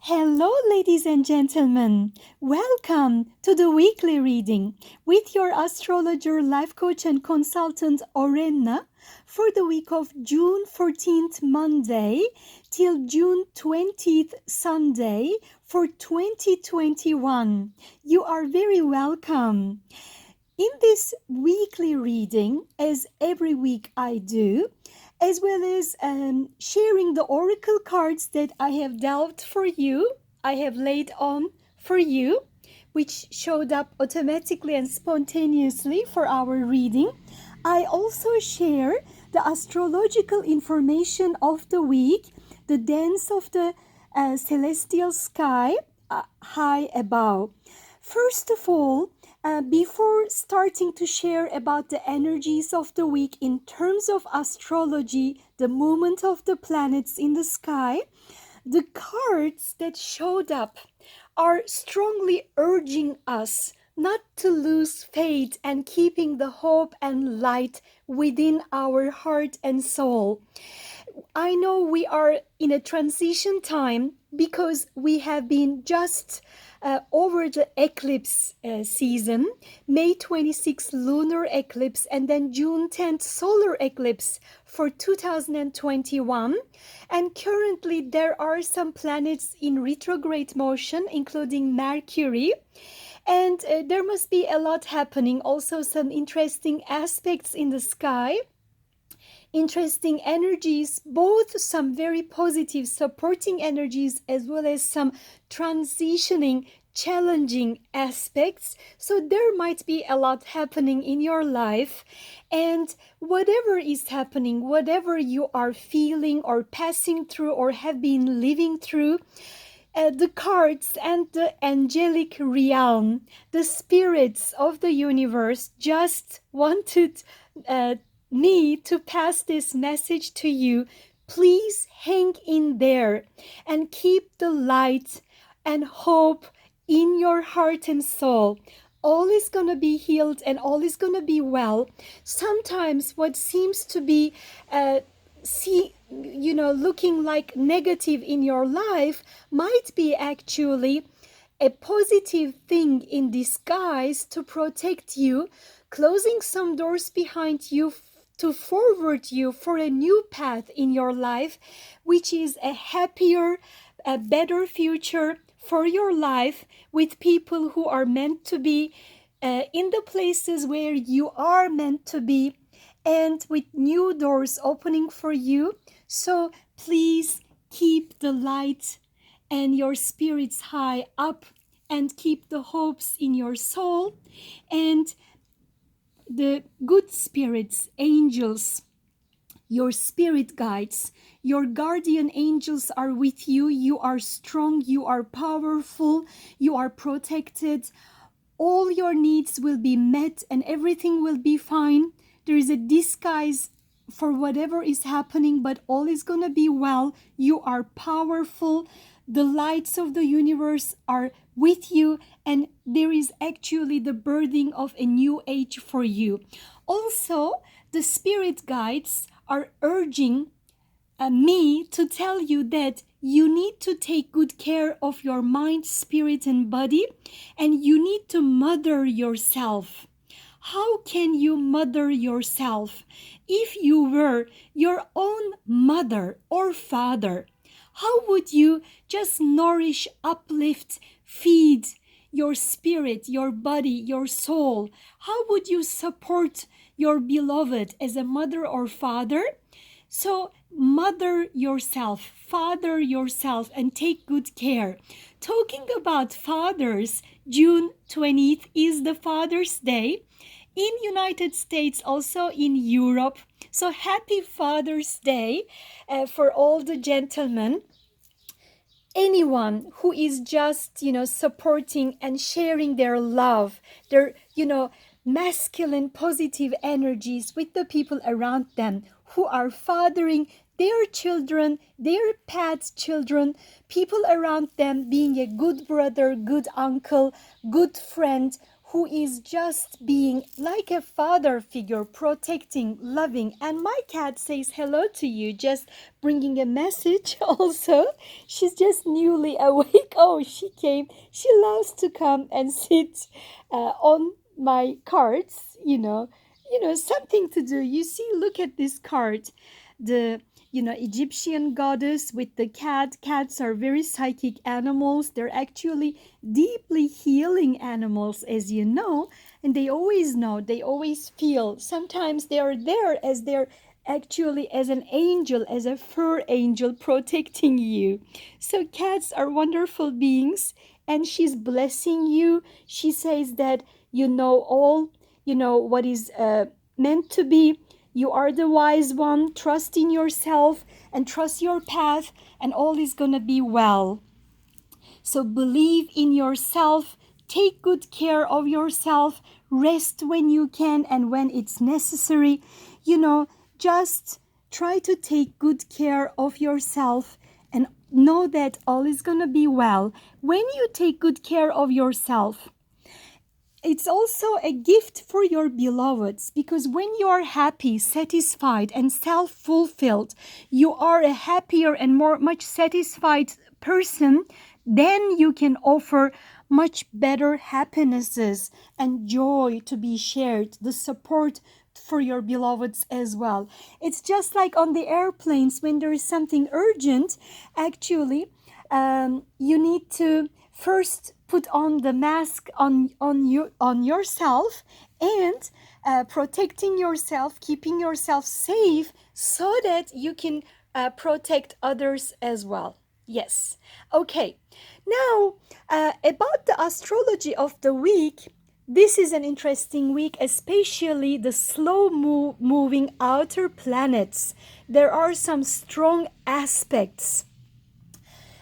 Hello, ladies and gentlemen. Welcome to the weekly reading with your astrologer, life coach, and consultant Orenna for the week of June 14th, Monday, till June 20th, Sunday for 2021. You are very welcome. In this weekly reading, as every week I do, as well as sharing the oracle cards that I have delved for you, I have laid on for you, which showed up automatically and spontaneously for our reading. I also share the astrological information of the week, the dance of the celestial sky high above. First of all, before starting to share about the energies of the week in terms of astrology, the movement of the planets in the sky, the cards that showed up are strongly urging us not to lose faith and keeping the hope and light within our heart and soul. I know we are in a transition time because we have been just over the eclipse season, May 26th lunar eclipse and then June 10th solar eclipse for 2021. And currently there are some planets in retrograde motion, including Mercury. And there must be a lot happening, also some interesting aspects in the sky. Interesting energies, both some very positive supporting energies as well as some transitioning challenging aspects. So there might be a lot happening in your life, and whatever is happening, whatever you are feeling or passing through or have been living through, the cards and the angelic realm, the spirits of the universe just wanted me to pass this message to you. Please hang in there and keep the light and hope in your heart and soul. All is going to be healed and all is going to be well. Sometimes what seems to be looking like negative in your life might be actually a positive thing in disguise to protect you, closing some doors behind you to forward you for a new path in your life, which is a happier, a better future for your life with people who are meant to be in the places where you are meant to be, and with new doors opening for you. So please keep the light and your spirits high up and keep the hopes in your soul, and the good spirits, angels, your spirit guides, your guardian angels are with you. You are strong, you are powerful, you are protected. All your needs will be met and everything will be fine. There is a disguise for whatever is happening, but all is going to be well. You are powerful. The lights of the universe are with you, and there is actually the birthing of a new age for you. Also, the spirit guides are urging me to tell you that you need to take good care of your mind, spirit, and body, and you need to mother yourself. How can you mother yourself? If you were your own mother or father, how would you just nourish, uplift, feed your spirit, your body, your soul? How would you support your beloved as a mother or father? So mother yourself, father yourself, and take good care. Talking about fathers, June 20th is the Father's Day in United States, also in Europe. So happy Father's Day for all the gentlemen. Anyone who is just, supporting and sharing their love, their, masculine positive energies with the people around them who are fathering their children, their pet children, people around them, being a good brother, good uncle, good friend, who is just being like a father figure, protecting, loving. And my cat says hello to you, just bringing a message also. She's just newly awake. Oh, she came. She loves to come and sit on my cards, something to do. You see, look at this card. The Egyptian goddess with the cat. Cats are very psychic animals. They're actually deeply healing animals, as you know, and they always know, they always feel. Sometimes they are there as they're actually as an angel, as a fur angel protecting you. So cats are wonderful beings, and she's blessing you. She says that you know all, what is meant to be. You are the wise one. Trust in yourself and trust your path, and all is going to be well. So believe in yourself. Take good care of yourself. Rest when you can and when it's necessary. Just try to take good care of yourself and know that all is going to be well. When you take good care of yourself, it's also a gift for your beloveds, because when you are happy, satisfied, and self-fulfilled, you are a happier and much satisfied person. Then you can offer much better happinesses and joy to be shared, the support for your beloveds as well. It's just like on the airplanes when there is something urgent, actually, you need to first put on the mask on yourself and protecting yourself, keeping yourself safe so that you can protect others as well. Yes. Okay. Now, about the astrology of the week, this is an interesting week, especially the slow moving outer planets. There are some strong aspects.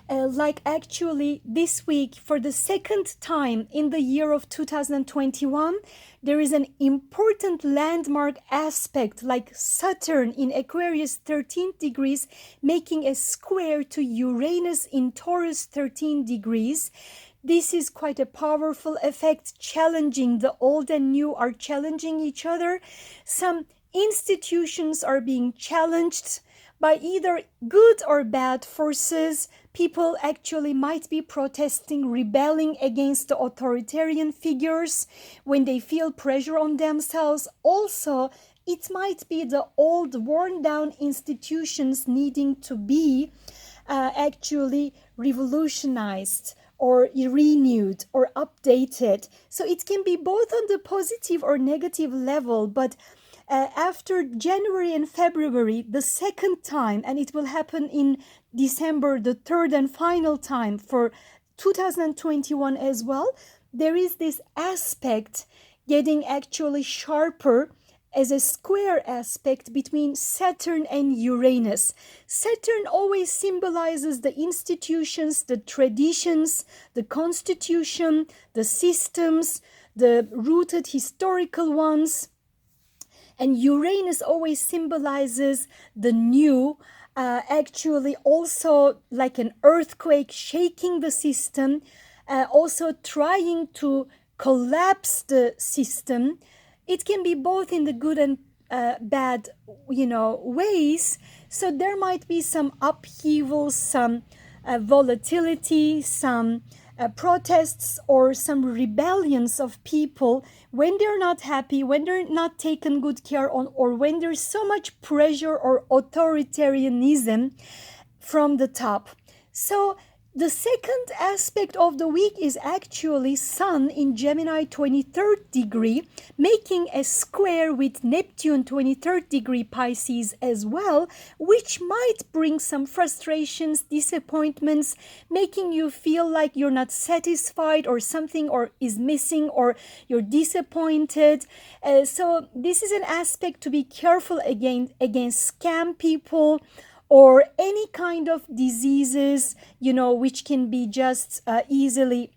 Like actually this week, for the second time in the year of 2021, there is an important landmark aspect, like Saturn in Aquarius 13 degrees making a square to Uranus in Taurus 13 degrees. This is quite a powerful effect, challenging. The old and new are challenging each other. Some institutions are being challenged by either good or bad forces. People actually might be protesting, rebelling against the authoritarian figures when they feel pressure on themselves. Also, it might be the old, worn down institutions needing to be actually revolutionized or renewed or updated. So it can be both on the positive or negative level, but after January and February, the second time, and it will happen in December, the third and final time for 2021 as well, there is this aspect getting actually sharper as a square aspect between Saturn and Uranus. Saturn always symbolizes the institutions, the traditions, the constitution, the systems, the rooted historical ones. And Uranus always symbolizes the new, actually also like an earthquake shaking the system, also trying to collapse the system. It can be both in the good and bad, ways. So there might be some upheaval, some volatility, some protests or some rebellions of people when they're not happy, when they're not taken good care on, or when there's so much pressure or authoritarianism from the top. So the second aspect of the week is actually Sun in Gemini 23rd degree, making a square with Neptune 23rd degree Pisces as well, which might bring some frustrations, disappointments, making you feel like you're not satisfied or something or is missing or you're disappointed. So this is an aspect to be careful against scam people, or any kind of diseases, which can be just easily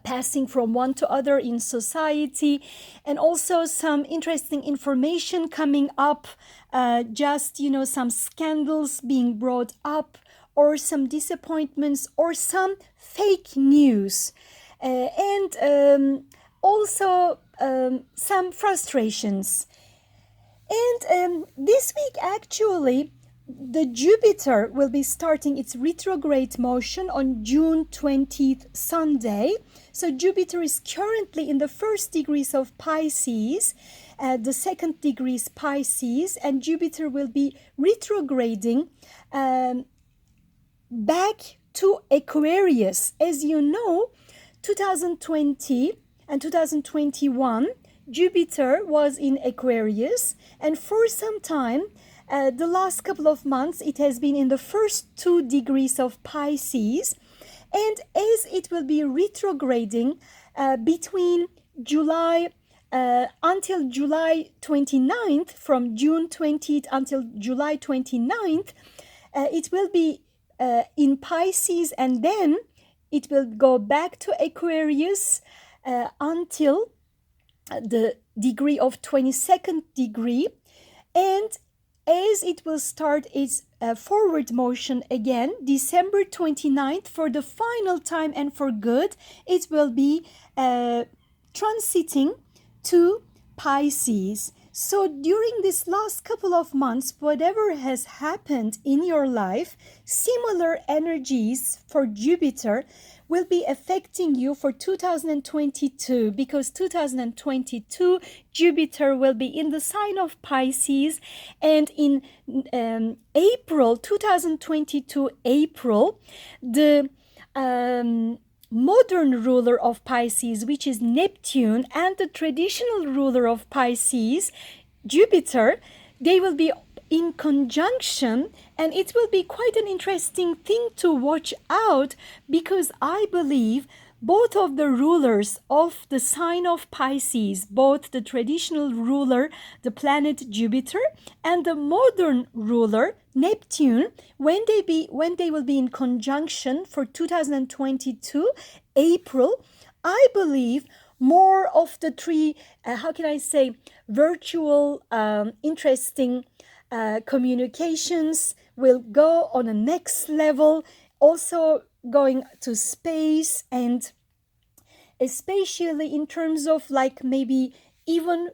passing from one to other in society. And also some interesting information coming up, some scandals being brought up, or some disappointments, or some fake news. also some frustrations. And this week, actually, the Jupiter will be starting its retrograde motion on June 20th, Sunday. So Jupiter is currently in the first degrees of Pisces, the second degree is Pisces, and Jupiter will be retrograding back to Aquarius. As you know, 2020 and 2021, Jupiter was in Aquarius, and for some time, the last couple of months, it has been in the first 2 degrees of Pisces. And as it will be retrograding between July until July 29th, from June 20th until July 29th, it will be in Pisces, and then it will go back to Aquarius until the degree of 22nd degree. And as it will start its forward motion again, December 29th, for the final time and for good, it will be transiting to Pisces. So during this last couple of months, whatever has happened in your life, similar energies for Jupiter will be affecting you for 2022, because 2022 Jupiter will be in the sign of Pisces, and in April 2022 April, the modern ruler of Pisces, which is Neptune, and the traditional ruler of Pisces, Jupiter, they will be in conjunction, and it will be quite an interesting thing to watch out, because I believe both of the rulers of the sign of Pisces, both the traditional ruler, the planet Jupiter, and the modern ruler, Neptune, when they will be in conjunction for 2022 April, I believe more of the 3, virtual, interesting communications will go on a next level, also going to space, and especially in terms of like maybe even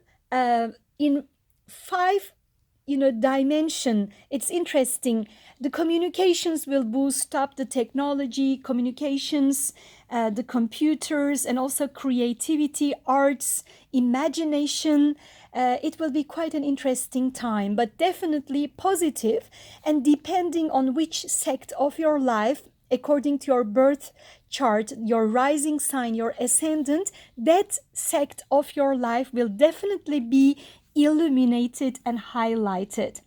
in 5 dimension. It's interesting. The communications will boost up the technology, communications, the computers, and also creativity, arts, imagination. It will be quite an interesting time, but definitely positive. And depending on which sect of your life, according to your birth chart, your rising sign, your ascendant, that sect of your life will definitely be illuminated and highlighted.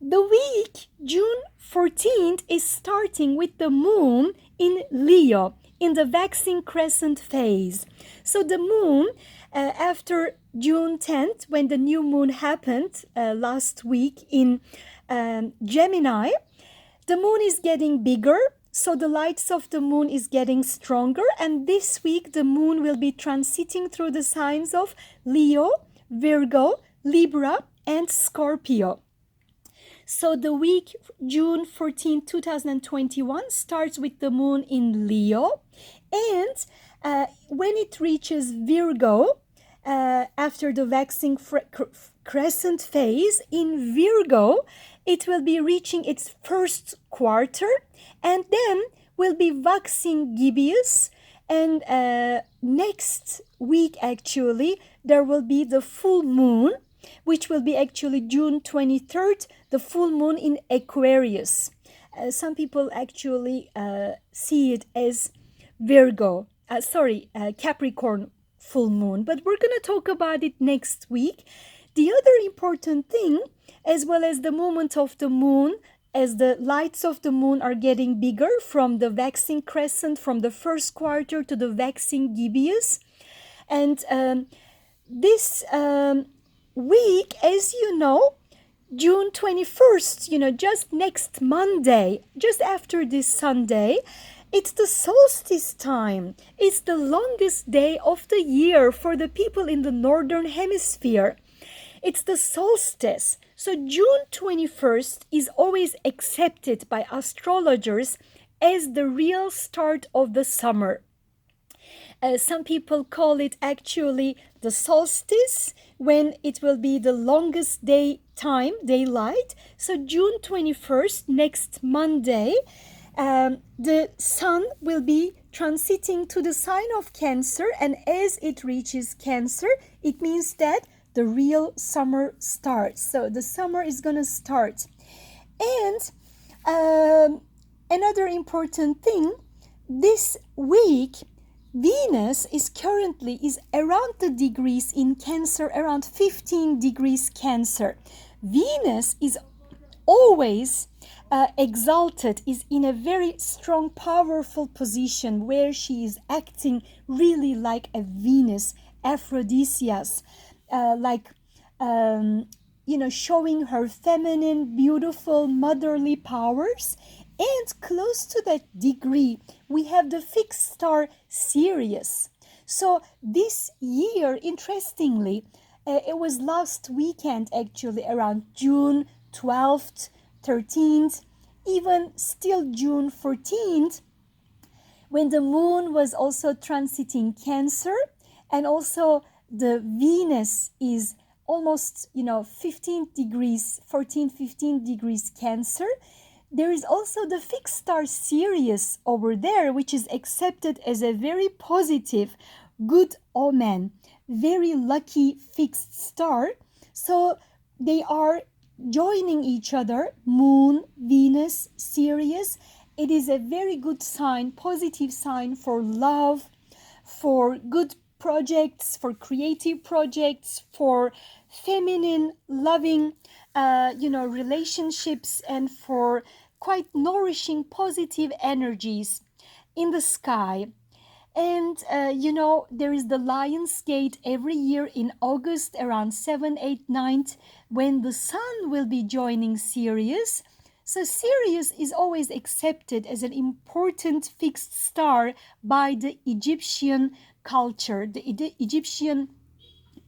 The week, June 14th, is starting with the moon in Leo, in the Waxing Crescent phase. So the moon, after June 10th, when the new moon happened last week in Gemini, the moon is getting bigger, so the lights of the moon is getting stronger, and this week the moon will be transiting through the signs of Leo, Virgo, Libra, and Scorpio. So the week June 14, 2021 starts with the moon in Leo, and when it reaches Virgo, after the waxing crescent phase in Virgo, it will be reaching its first quarter, and then will be waxing gibbous, and next week actually there will be the full moon, which will be actually June 23rd, the full moon in Aquarius. Some people actually see it as Capricorn full moon, but we're going to talk about it next week. The other important thing, as well as the movement of the moon, as the lights of the moon are getting bigger from the waxing crescent, from the first quarter to the waxing gibbous, and this week, as you know, June 21st, just next Monday, just after this Sunday, it's the solstice time. It's the longest day of the year for the people in the northern hemisphere. It's the solstice. So June 21st is always accepted by astrologers as the real start of the summer. Some people call it actually the solstice, when it will be the longest daylight. So June 21st, next Monday, the sun will be transiting to the sign of Cancer, and as it reaches Cancer, it means that the real summer starts. So the summer is going to start. And another important thing, this week Venus is currently around the degrees in Cancer, around 15 degrees Cancer. Venus is always exalted, is in a very strong, powerful position where she is acting really like a Venus, Aphrodisias, showing her feminine, beautiful, motherly powers. And close to that degree, we have the fixed star Sirius. So this year, interestingly, it was last weekend actually, around June 12th, 13th, even still June 14th, when the moon was also transiting Cancer, and also the Venus is almost 15 degrees 15 degrees Cancer. There is also the fixed star Sirius over there, which is accepted as a very positive, good omen, very lucky fixed star. So they are joining each other, moon, Venus, Sirius. It is a very good sign, positive sign for love, for good projects, for creative projects, for feminine, loving, relationships, and for quite nourishing, positive energies in the sky. And, there is the Lion's Gate every year in August, around 7, 8, 9th, when the sun will be joining Sirius. So Sirius is always accepted as an important fixed star by the Egyptian culture, the Egyptian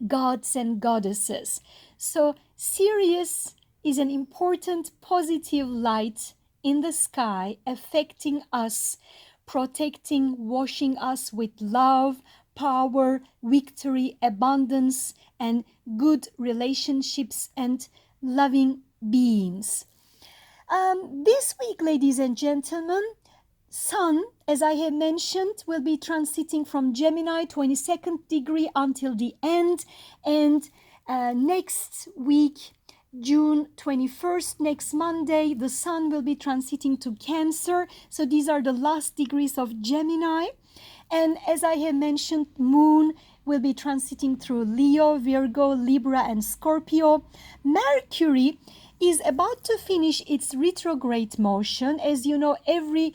gods and goddesses. So Sirius is an important positive light in the sky, affecting us, protecting, washing us with love, power, victory, abundance, and good relationships and loving beings. This week, ladies and gentlemen, Sun, as I have mentioned, will be transiting from Gemini 22nd degree until the end. And next week, June 21st, next Monday, the Sun will be transiting to Cancer. So these are the last degrees of Gemini. And as I have mentioned, Moon will be transiting through Leo, Virgo, Libra, and Scorpio. Mercury is about to finish its retrograde motion. As you know, every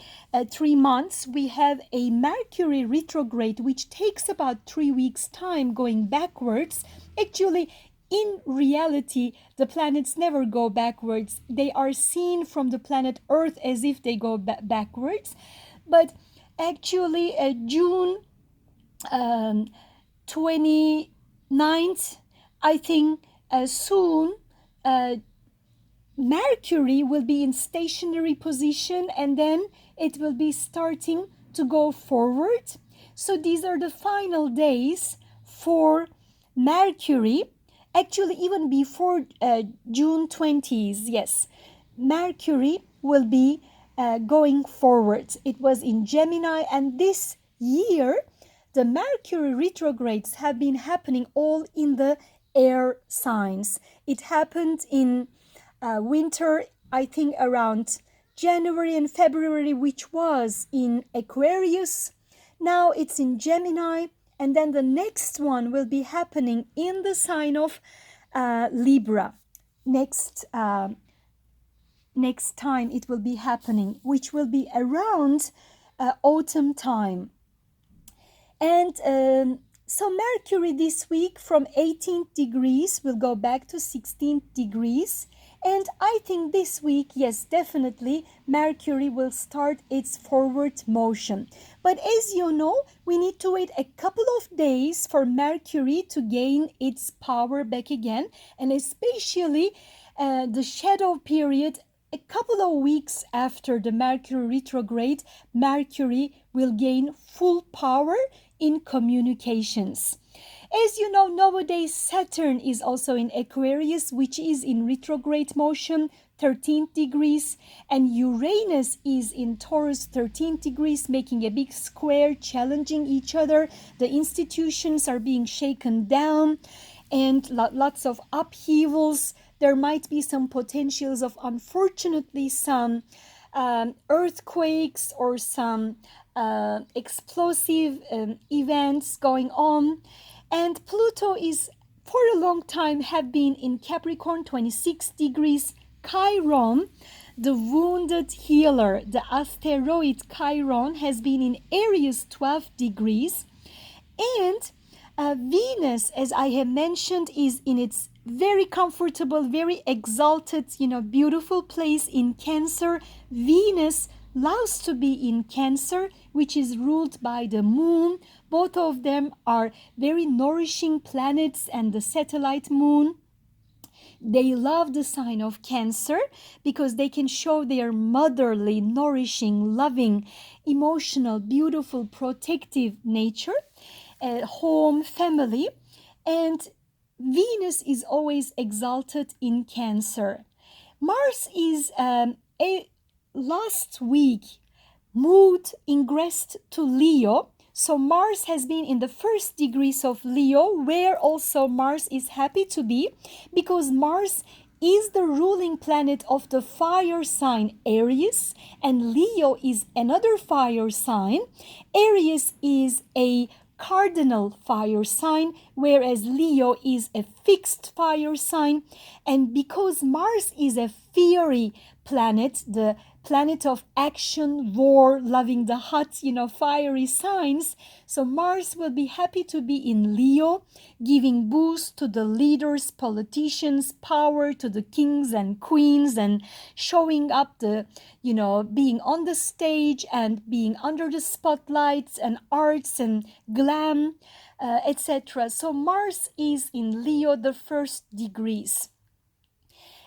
3 months we have a Mercury retrograde, which takes about 3 weeks' time going backwards. Actually, in reality, the planets never go backwards. They are seen from the planet Earth as if they go backwards. But actually, June 29th, I think soon, Mercury will be in stationary position, and then it will be starting to go forward. So these are the final days for Mercury. Actually, even before June 20th, yes, Mercury will be going forward. It was in Gemini, and this year, the Mercury retrogrades have been happening all in the air signs. It happened in winter, I think around January and February, which was in Aquarius. Now it's in Gemini, and then the next one will be happening in the sign of Libra. Next time it will be happening, which will be around autumn time. And so Mercury this week from 18th degrees will go back to 16th degrees. And I think this week, yes, definitely, Mercury will start its forward motion. But as you know, we need to wait a couple of days for Mercury to gain its power back again. And especially the shadow period a couple of weeks after the Mercury retrograde, Mercury will gain full power in communications. As you know, nowadays Saturn is also in Aquarius, which is in retrograde motion, 13 degrees, and Uranus is in Taurus, 13 degrees, making a big square, challenging each other. The institutions are being shaken down and lots of upheavals. There might be some potentials of, unfortunately, some earthquakes or some explosive events going on. And Pluto is, for a long time, have been in Capricorn, 26 degrees. Chiron, the wounded healer, the asteroid Chiron, has been in Aries, 12 degrees. And Venus, as I have mentioned, is in its very comfortable, very exalted, beautiful place in Cancer. Venus loves to be in Cancer, which is ruled by the moon. Both of them are very nourishing planets, and the satellite moon. They love the sign of Cancer because they can show their motherly, nourishing, loving, emotional, beautiful, protective nature, home, family. And Venus is always exalted in Cancer. Mars is last week moved, ingressed to Leo. So Mars has been in the first degrees of Leo, where also Mars is happy to be, because Mars is the ruling planet of the fire sign Aries, and Leo is another fire sign. Aries is a cardinal fire sign, whereas Leo is a fixed fire sign. And because Mars is a fiery planet, the planet of action, war, loving the hot, fiery signs. So Mars will be happy to be in Leo, giving boost to the leaders, politicians, power to the kings and queens, and showing up the, being on the stage and being under the spotlights and arts and glam, etc. So Mars is in Leo, the first degrees.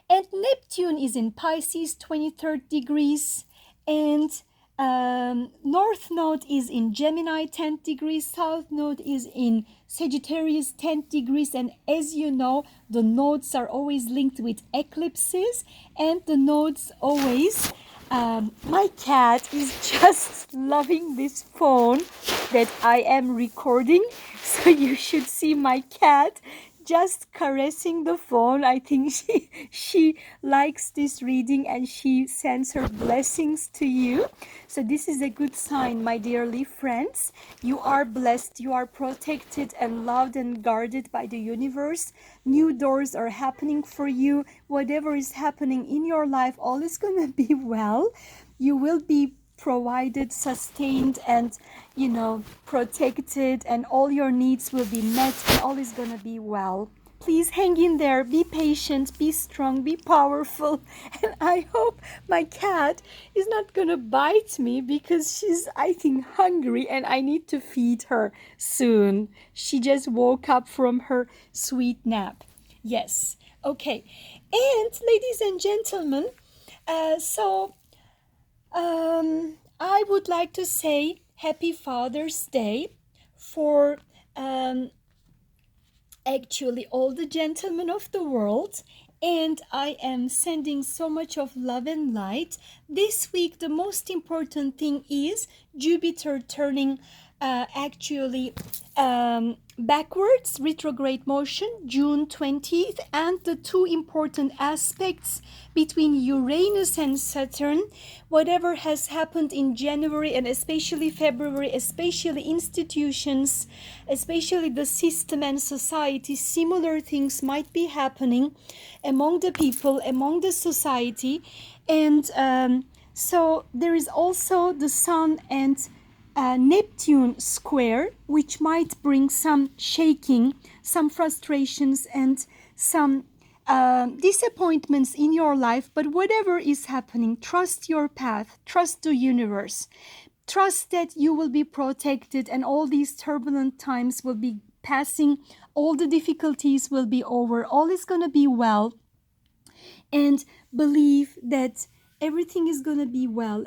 And Neptune is in Pisces, 23rd degrees, and North Node is in Gemini, 10th degrees, South Node is in Sagittarius, 10th degrees, and as you know, the nodes are always linked with eclipses, and the nodes always, my cat is just loving this phone that I am recording, so you should see my cat just caressing the phone. I think she likes this reading, and she sends her blessings to you. So this is a good sign, my dearly friends. You are blessed, you are protected and loved and guarded by the universe. New doors are happening for you. Whatever is happening in your life, all is gonna be well. You will be provided, sustained, and protected, and all your needs will be met, and all is gonna be well. Please hang in there, be patient, be strong, be powerful. And I hope my cat is not gonna bite me, because she's, I think, hungry, and I need to feed her soon. She just woke up from her sweet nap. Yes, okay. And ladies and gentlemen, I would like to say Happy Father's Day for actually all the gentlemen of the world, and I am sending so much of love and light. This week, the most important thing is Jupiter turning backwards, retrograde motion, June 20th, and the two important aspects between Uranus and Saturn. Whatever has happened in January and especially February, especially institutions, especially the system and society, similar things might be happening among the people, among the society. And so there is also the Sun and Neptune square, which might bring some shaking, some frustrations, and some disappointments in your life. But whatever is happening, trust your path, trust the universe, trust that you will be protected, and all these turbulent times will be passing, all the difficulties will be over, all is going to be well. And believe that everything is going to be well.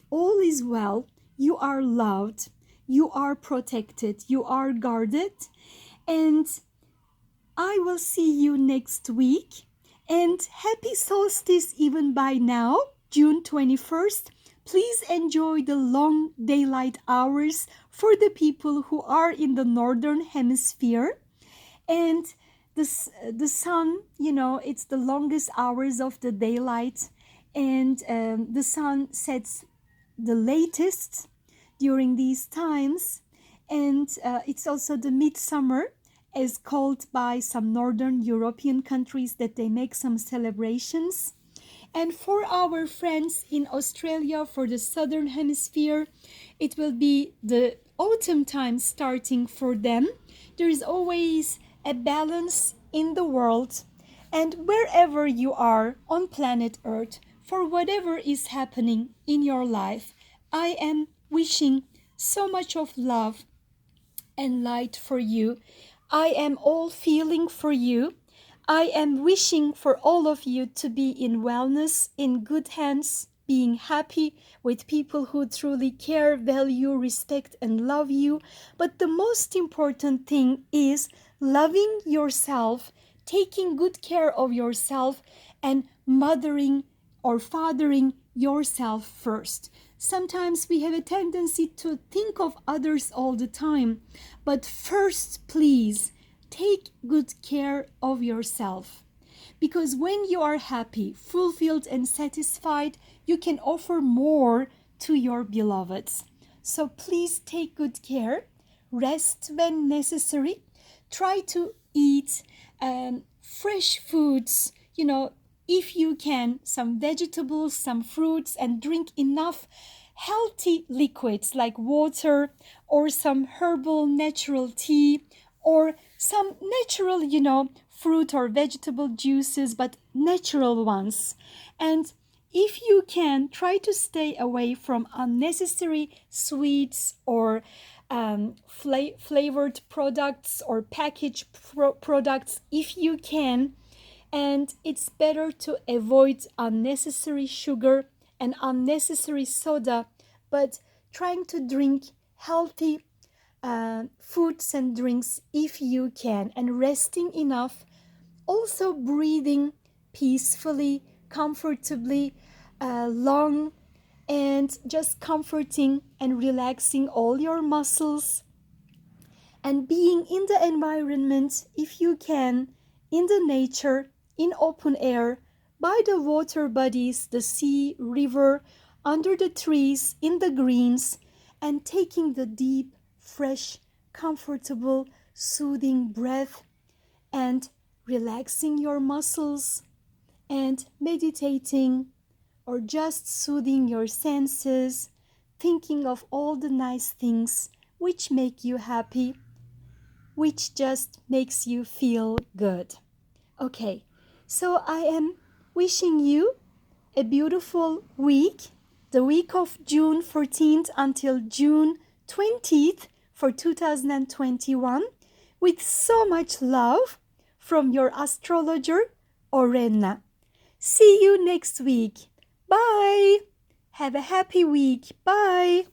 All is well. You are loved. You are protected. You are guarded. And I will see you next week. And happy solstice even by now, June 21st. Please enjoy the long daylight hours for the people who are in the northern hemisphere. And the sun, it's the longest hours of the daylight. And the sun sets the latest during these times. And it's also the midsummer, as called by some northern European countries, that they make some celebrations. And for our friends in Australia, for the southern hemisphere, it will be the autumn time starting for them. There is always a balance in the world, and wherever you are on planet Earth, for whatever is happening in your life, I am wishing so much of love and light for you. I am all feeling for you. I am wishing for all of you to be in wellness, in good hands, being happy with people who truly care, value, respect, and love you. But the most important thing is loving yourself, taking good care of yourself, and mothering or fathering yourself first. Sometimes we have a tendency to think of others all the time, but first, please, take good care of yourself. Because when you are happy, fulfilled, and satisfied, you can offer more to your beloveds. So please take good care, rest when necessary, try to eat fresh foods, if you can, some vegetables, some fruits, and drink enough healthy liquids like water or some herbal natural tea or some natural, fruit or vegetable juices, but natural ones. And if you can, try to stay away from unnecessary sweets or flavored products or packaged products if you can. And it's better to avoid unnecessary sugar and unnecessary soda, but trying to drink healthy foods and drinks if you can, and resting enough. Also breathing peacefully, comfortably, long, and just comforting and relaxing all your muscles. And being in the environment, if you can, in the nature, in open air, by the water bodies, the sea, river, under the trees, in the greens, and taking the deep, fresh, comfortable, soothing breath, and relaxing your muscles, and meditating, or just soothing your senses, thinking of all the nice things which make you happy, which just makes you feel good. Okay, so I am wishing you a beautiful week, the week of June 14th until June 20th for 2021, with so much love from your astrologer, Orenna. See you next week. Bye. Have a happy week. Bye.